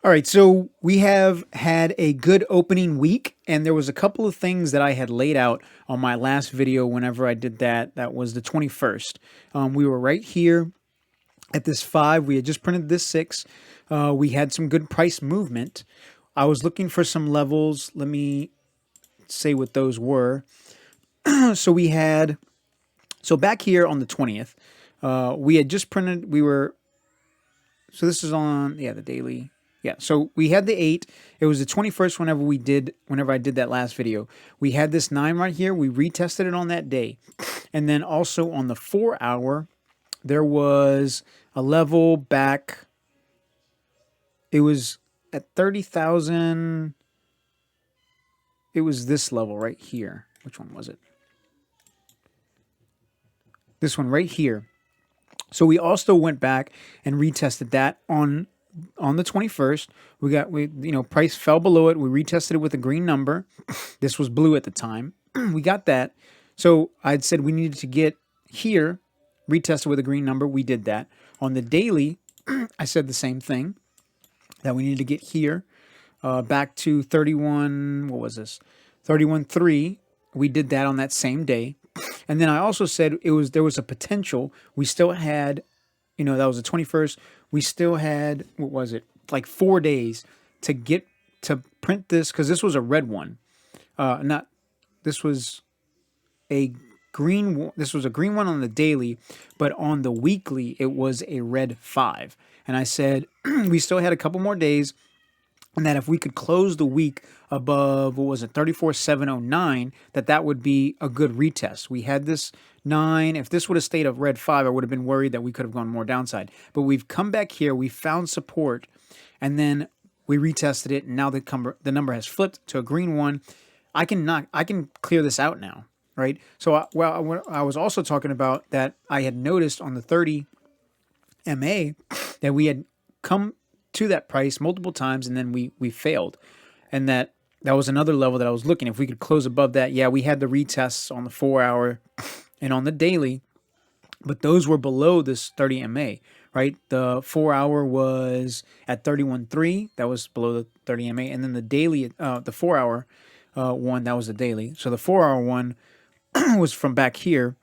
All right, so we have had a good opening week, and there was a couple of things that I had laid out on my last video whenever I did that. That was the 21st. We were right here at this 5. We had just printed this 6. We had some good price movement. I was looking for some levels. Let me say what those were. So we had, so back here on the 20th, we had just printed, so this is on, yeah, the daily. Yeah, so we had the 8. It was the 21st whenever I did that last video. We had this 9 right here. We retested it on that day. And then also on the 4 hour, there was a level back. It was at 30,000. It was this level right here. Which one was it? This one right here. So we also went back and retested that on the 21st. We price fell below it. We retested it with a green number. This was blue at the time. We got that. So I'd said we needed to get here retested with a green number. We did that. On the daily, I said the same thing, that we needed to get here back to 31. What was this? 31.3. We did that on that same day. And then I also said there was a potential. We still had, that was the 21st. We still had, what was it? Like 4 days to get to print this, because this was a red one. Not This was a this was a green one on the daily, but on the weekly it was a red 5. And I said we still had a couple more days, and that if we could close the week above, what was it, 34,709, that would be a good retest. We had this 9. If this would have stayed a red 5, I would have been worried that we could have gone more downside. But we've come back here, we found support, and then we retested it, and now the number has flipped to a green 1. I can clear this out now, right? So I was also talking about that I had noticed on the 30 MA that we had come to that price multiple times, and then we failed, and that was another level that I was looking. If we could close above that, yeah, we had the retests on the 4 hour and on the daily, but those were below this 30 MA, right? The 4 hour was at 31.3. That was below the 30 MA, and then the daily, the 4 hour one, that was the daily. So the 4 hour one was from back here.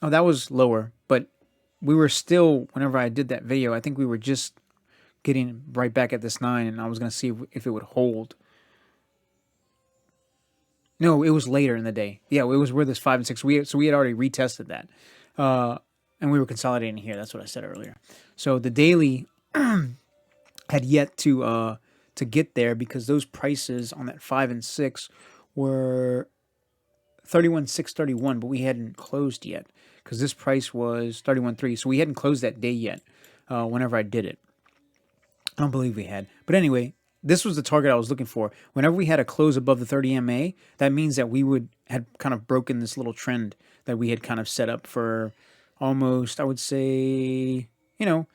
Oh, that was lower, but we were still, whenever I did that video, I think we were just getting right back at this 9, and I was going to see if it would hold. No, it was later in the day. Yeah, it was where this 5 and 6. So we had already retested that, and we were consolidating here. That's what I said earlier. So the daily had yet to get there, because those prices on that 5 and 6 were 31,631, but we hadn't closed yet, because this price was 31.3. So we hadn't closed that day yet. Whenever I did it, I don't believe we had. But anyway, this was the target I was looking for. Whenever we had a close above the 30 MA, that means that we had kind of broken this little trend that we had kind of set up for almost, I would say, the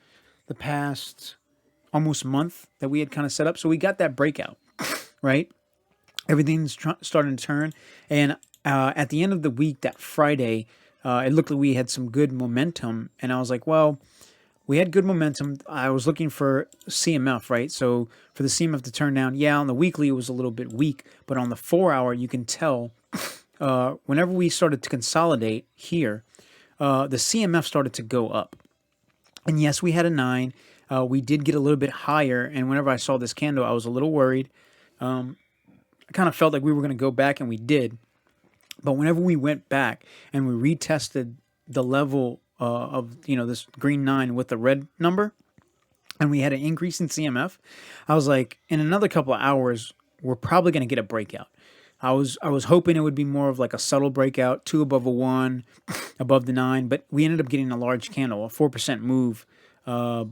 past almost month that we had kind of set up. So we got that breakout, right? Everything's starting to turn. And at the end of the week, that Friday, it looked like we had some good momentum. And I was like, well, we had good momentum. I was looking for CMF, right? So for the CMF to turn down, yeah, on the weekly it was a little bit weak, but on the 4 hour, you can tell whenever we started to consolidate here, the CMF started to go up. And yes, we had a 9. We did get a little bit higher, and whenever I saw this candle, I was a little worried. I kind of felt like we were going to go back, and we did. But whenever we went back and we retested the level of this green 9 with the red number, and we had an increase in CMF, I was like, in another couple of hours, we're probably going to get a breakout. I was hoping it would be more of like a subtle breakout, 2 above a 1, above the 9, but we ended up getting a large candle, a 4% move. That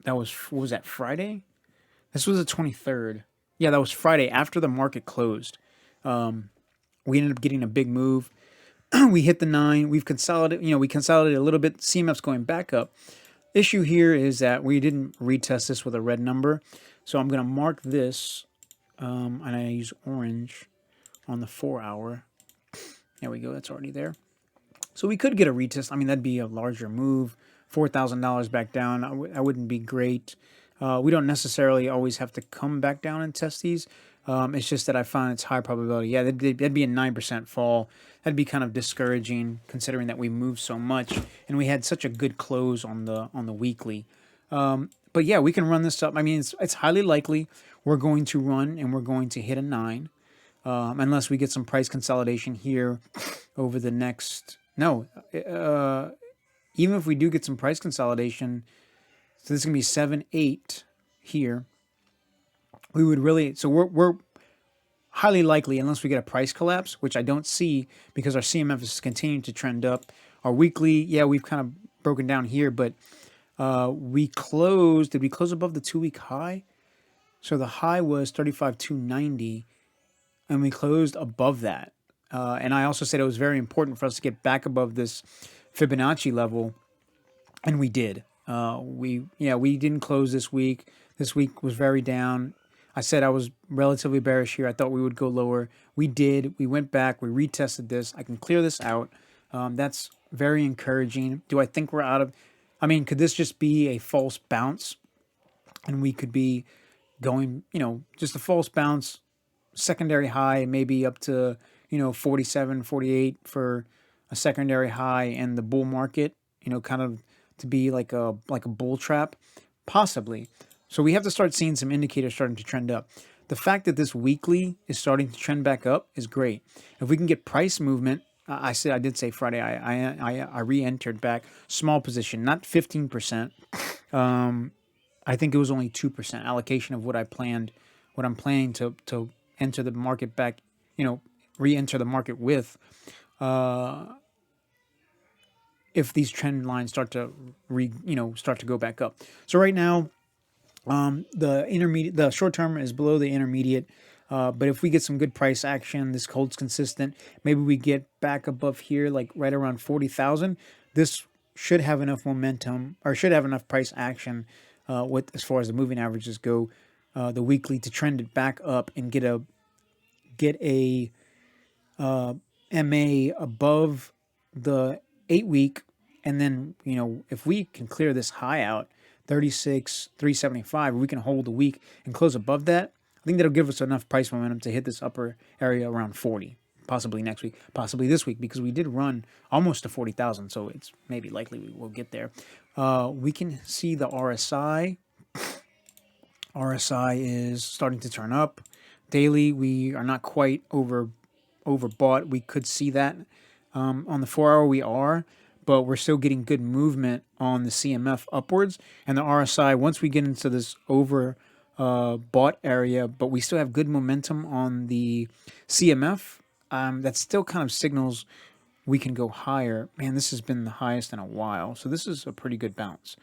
was, what was that, Friday? This was the 23rd. Yeah, that was Friday after the market closed. We ended up getting a big move. We hit the 9. We consolidated a little bit. CMF's going back up. Issue here is that we didn't retest this with a red number. So I'm going to mark this, and I use orange on the 4 hour. There we go. That's already there. So we could get a retest. I mean, that'd be a larger move. $4,000 back down. I wouldn't be great. We don't necessarily always have to come back down and test these. It's just that I found it's high probability. Yeah, that'd be a 9% fall. That'd be kind of discouraging considering that we moved so much and we had such a good close on the weekly. But yeah, we can run this up. I mean, it's highly likely we're going to run and we're going to hit a 9, unless we get some price consolidation here over the next. No, even if we do get some price consolidation, so this is gonna be 7, 8 here. We would really, so we're highly likely, unless we get a price collapse, which I don't see because our CMF is continuing to trend up. Our weekly, yeah, we've kind of broken down here, but we closed. Did we close above the 2-week high? So the high was 35,290, and we closed above that. And I also said it was very important for us to get back above this Fibonacci level, and we did. We didn't close this week. This week was very down. I said I was relatively bearish here. I thought we would go lower. We did. We went back. We retested this. I can clear this out. That's very encouraging. Do I think we're out of? I mean, could this just be a false bounce, and we could be going, just a false bounce, secondary high, maybe up to 47, 48 for a secondary high, and the bull market, kind of to be like a bull trap, possibly. So we have to start seeing some indicators starting to trend up. The fact that this weekly is starting to trend back up is great. If we can get price movement, I did say Friday, I re-entered back small position, not 15%. I think it was only 2% allocation of what I'm planning to enter the market back, re-enter the market with. If these trend lines start to go back up. So right now, the short term is below the intermediate. But if we get some good price action, this holds consistent. Maybe we get back above here, like right around 40,000. This should have enough momentum, or should have enough price action, with as far as the moving averages go, the weekly to trend it back up and get a MA above the 8-week, and then if we can clear this high out, 36,375, we can hold the week and close above that. I think that'll give us enough price momentum to hit this upper area around 40, possibly next week, possibly this week, because we did run almost to 40,000, so it's maybe likely we will get there. We can see the RSI. RSI is starting to turn up. Daily, we are not quite overbought. We could see that. On the 4-hour, we are, but we're still getting good movement on the CMF upwards. And the RSI, once we get into this bought area, but we still have good momentum on the CMF, that still kind of signals we can go higher. Man, this has been the highest in a while, so this is a pretty good bounce.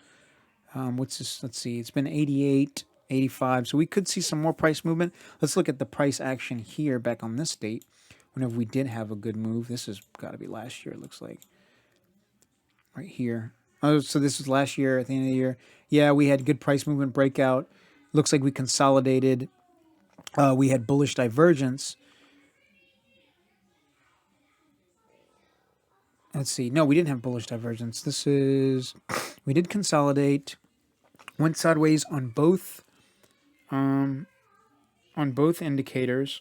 What's this? Let's see. It's been 88, 85, so we could see some more price movement. Let's look at the price action here back on this date, whenever we did have a good move. This has got to be last year, it looks like. Right here. Oh, so this was last year at the end of the year. Yeah, we had good price movement breakout. Looks like we consolidated. We had bullish divergence. Let's see. No, we didn't have bullish divergence. We did consolidate. Went sideways on both indicators.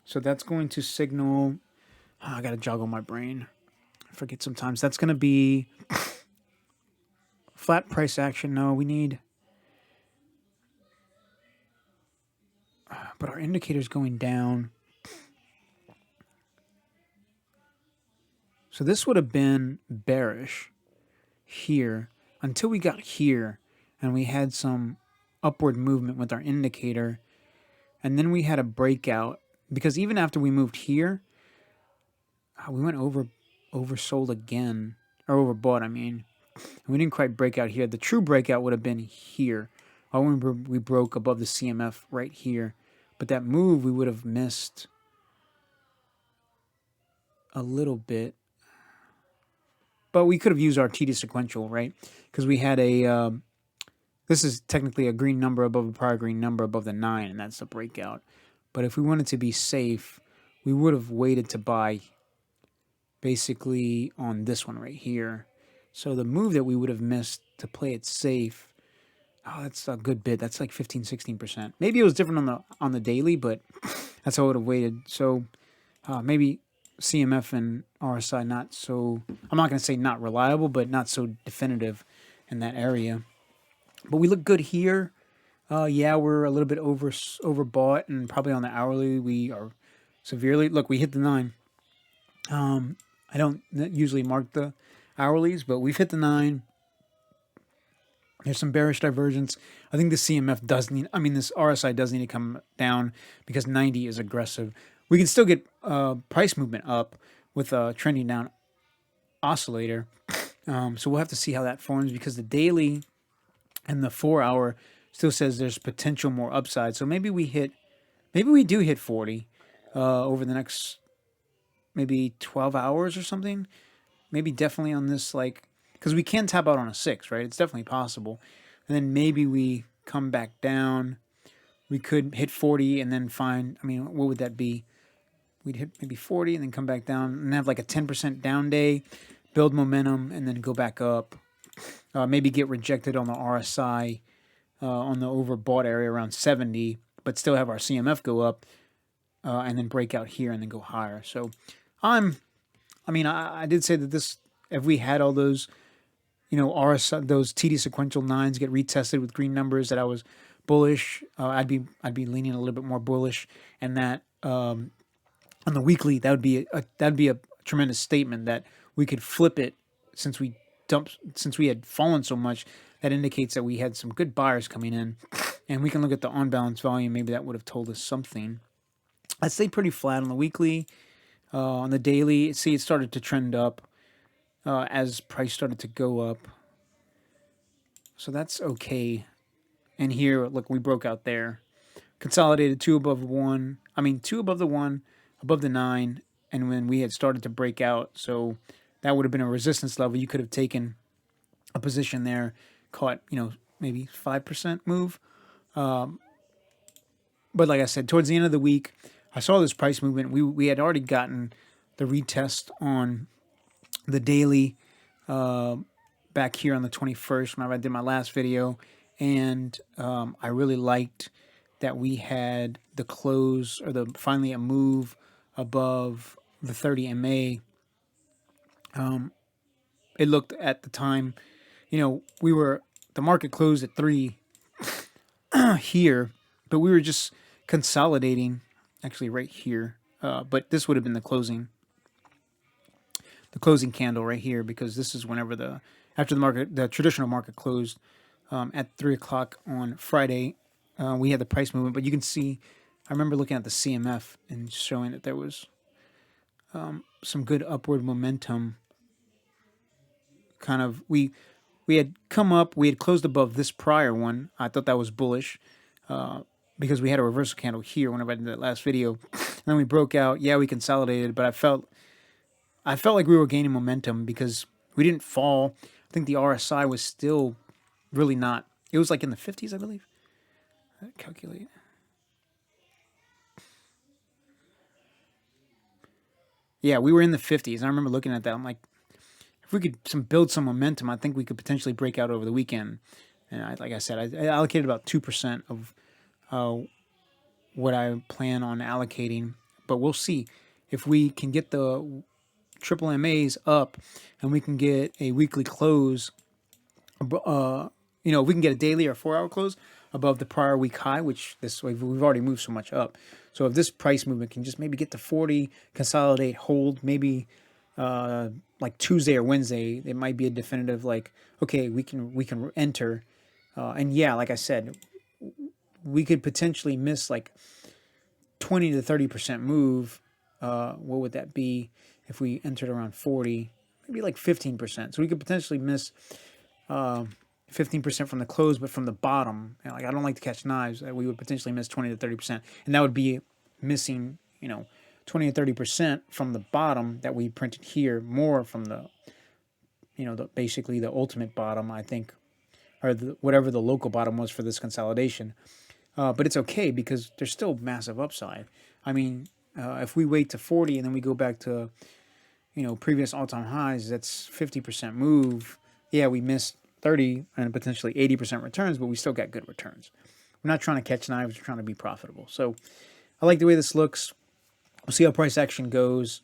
So that's going to signal. I got to joggle my brain. I forget sometimes. That's going to be flat price action. No, we need. But our indicator's going down. So this would have been bearish here until we got here and we had some upward movement with our indicator. And then we had a breakout because even after we moved here, we went oversold again, or overbought, I mean. We didn't quite break out here. The true breakout would have been here. I remember we broke above the CMF right here. But that move we would have missed a little bit. But we could have used our T to sequential, right? Because we had this is technically a green number above a prior green number above the 9, and that's the breakout. But if we wanted to be safe, we would have waited to buy basically on this one right here. So the move that we would have missed to play it safe, Oh, that's a good bit. That's like 15, 16%. Maybe it was different on the daily, but that's how it would have weighted. So maybe CMF and RSI not so. I'm not going to say not reliable, but not so definitive in that area. But we look good here. Yeah, we're a little bit overbought, and probably on the hourly we are severely. Look, we hit the 9. I don't usually mark the hourlies, but we've hit the 9. There's some bearish divergence. I think the CMF does need. I mean, this RSI does need to come down because 90 is aggressive. We can still get price movement up with a trending down oscillator. So we'll have to see how that forms because the daily and the 4-hour still says there's potential more upside. So maybe we do hit 40 over the next maybe 12 hours or something. Maybe definitely on this, like, because we can tap out on a 6, right? It's definitely possible. And then maybe we come back down. We could hit 40 and then find, I mean, what would that be? We'd hit maybe 40 and then come back down and have like a 10% down day, build momentum, and then go back up. Maybe get rejected on the RSI on the overbought area around 70, but still have our CMF go up and then break out here and then go higher. So I did say that this, if we had all those, RSI, those TD sequential 9s get retested with green numbers, that I was bullish. I'd be leaning a little bit more bullish, and that on the weekly that'd be a tremendous statement that we could flip it since we had fallen so much. That indicates that we had some good buyers coming in, and we can look at the on balance volume. Maybe that would have told us something. I stayed pretty flat on the weekly. On the daily, see, it started to trend up as price started to go up. So that's okay. And here, look, we broke out there. Consolidated 2 above the 1, above the 9, and when we had started to break out, so that would have been a resistance level. You could have taken a position there, caught, maybe 5% move. But like I said, towards the end of the week, I saw this price movement. We had already gotten the retest on the daily back here on the 21st whenever I did my last video, and I really liked that we had the close or finally a move above the 30 MA. It looked at the time, the market closed at 3 here, but we were just consolidating actually right here. But this would have been the closing candle right here, because this is whenever after the traditional market closed at 3 o'clock on Friday. We had the price movement, but you can see, I remember looking at the CMF and showing that there was some good upward momentum. Kind of, we had come up, we had closed above this prior one. I thought that was bullish because we had a reversal candle here whenever I did that last video. And then we broke out. Yeah, we consolidated, but I felt like we were gaining momentum because we didn't fall. I think the RSI was still really not. It was like in the 50s, I believe. Calculate. Yeah, we were in the 50s. And I remember looking at that. I'm like, if we could build some momentum, I think we could potentially break out over the weekend. And like I said, I allocated about 2% of what I plan on allocating. But we'll see if we can get the triple MAs up and we can get a weekly close. If we can get a daily or 4-hour close above the prior week high, which we've already moved so much up. So if this price movement can just maybe get to 40, consolidate, hold, maybe like Tuesday or Wednesday, it might be a definitive, like, okay, we can enter. And yeah, like I said, we could potentially miss like 20 to 30% move. What would that be if we entered around 40? Maybe like 15%. So we could potentially miss 15% from the close, but from the bottom. Like, I don't like to catch knives. We would potentially miss 20 to 30%, and that would be missing 20 to 30% from the bottom that we printed here, more from the basically the ultimate bottom, I think, or whatever the local bottom was for this consolidation. But it's okay because there's still massive upside. I mean, if we wait to 40 and then we go back to previous all-time highs, that's 50% move. Yeah, we missed 30 and potentially 80% returns, but we still got good returns. We're not trying to catch knives, we're trying to be profitable. So I like the way this looks. We'll see how price action goes.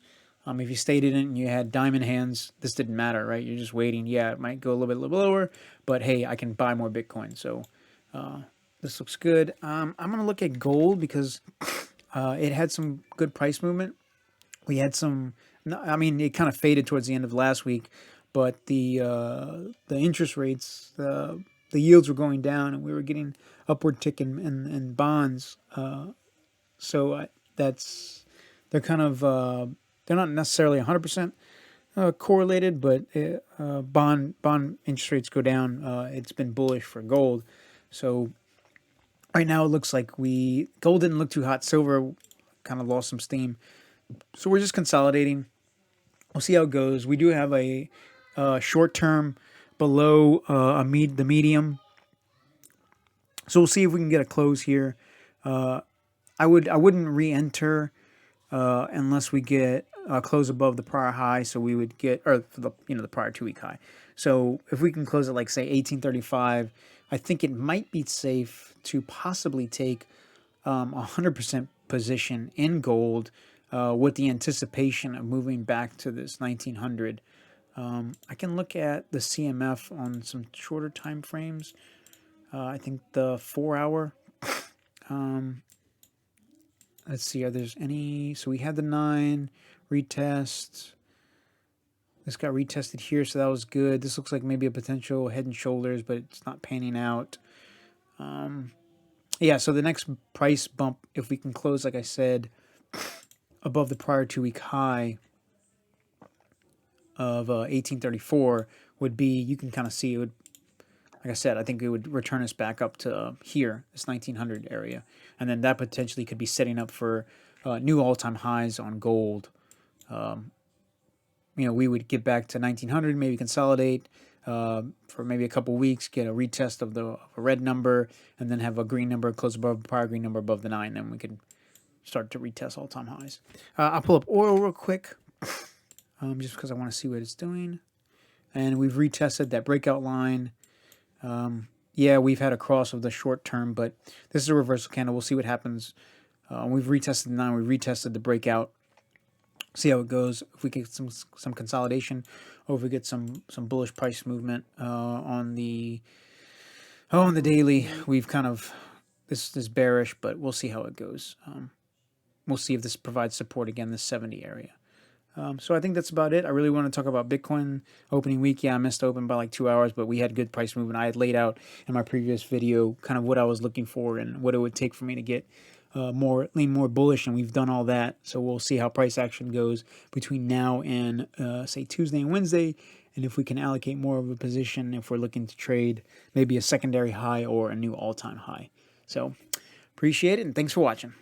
If you stayed in it and you had diamond hands, this didn't matter, right? You're just waiting. Yeah, it might go a little bit lower, but hey, I can buy more Bitcoin. So this looks good. I'm going to look at gold because it had some good price movement. We had some, I mean, it kind of faded towards the end of last week, but the interest rates, the yields were going down, and we were getting upward tick in bonds. So that's, they're kind of, they're not necessarily 100% correlated, but bond interest rates go down. It's been bullish for gold. So right now it looks like gold didn't look too hot. Silver kind of lost some steam. So we're just consolidating. We'll see how it goes. We do have a short term below the medium. So we'll see if we can get a close here. I wouldn't re-enter unless we get a close above the prior high. So we would get, or the prior 2 week high. So if we can close at like say 1835, I think it might be safe to possibly take 100% position in gold with the anticipation of moving back to this 1900. I can look at the CMF on some shorter time frames. I think the 4 hour. Let's see, are there's any... So we had the 9 retest. This got retested here, so that was good. This looks like maybe a potential head and shoulders, but it's not panning out. Yeah, so the next price bump, if we can close, like I said, above the prior 2 week high of 1834 would be, you can kind of see it would, like I said, I think it would return us back up to here, this 1900 area. And then that potentially could be setting up for new all-time highs on gold. We would get back to 1900, maybe consolidate for maybe a couple weeks, get a retest of a red number, and then have a green number close above the prior green number above the 9. Then we could start to retest all-time highs. I'll pull up oil real quick, just because I want to see what it's doing. And we've retested that breakout line. Yeah, we've had a cross of the short term, but this is a reversal candle. We'll see what happens. We've retested the 9. We retested the breakout. See how it goes. If we get some consolidation, or if we get some bullish price movement on the daily, we've kind of this is bearish, but we'll see how it goes. We'll see if this provides support again, this 70 area. So I think that's about it. I really want to talk about Bitcoin opening week. Yeah, I missed open by like 2 hours, but we had good price movement. I had laid out in my previous video kind of what I was looking for and what it would take for me to get lean more bullish, and we've done all that. So we'll see how price action goes between now and say Tuesday and Wednesday, and if we can allocate more of a position if we're looking to trade maybe a secondary high or a new all-time high. So appreciate it, and thanks for watching.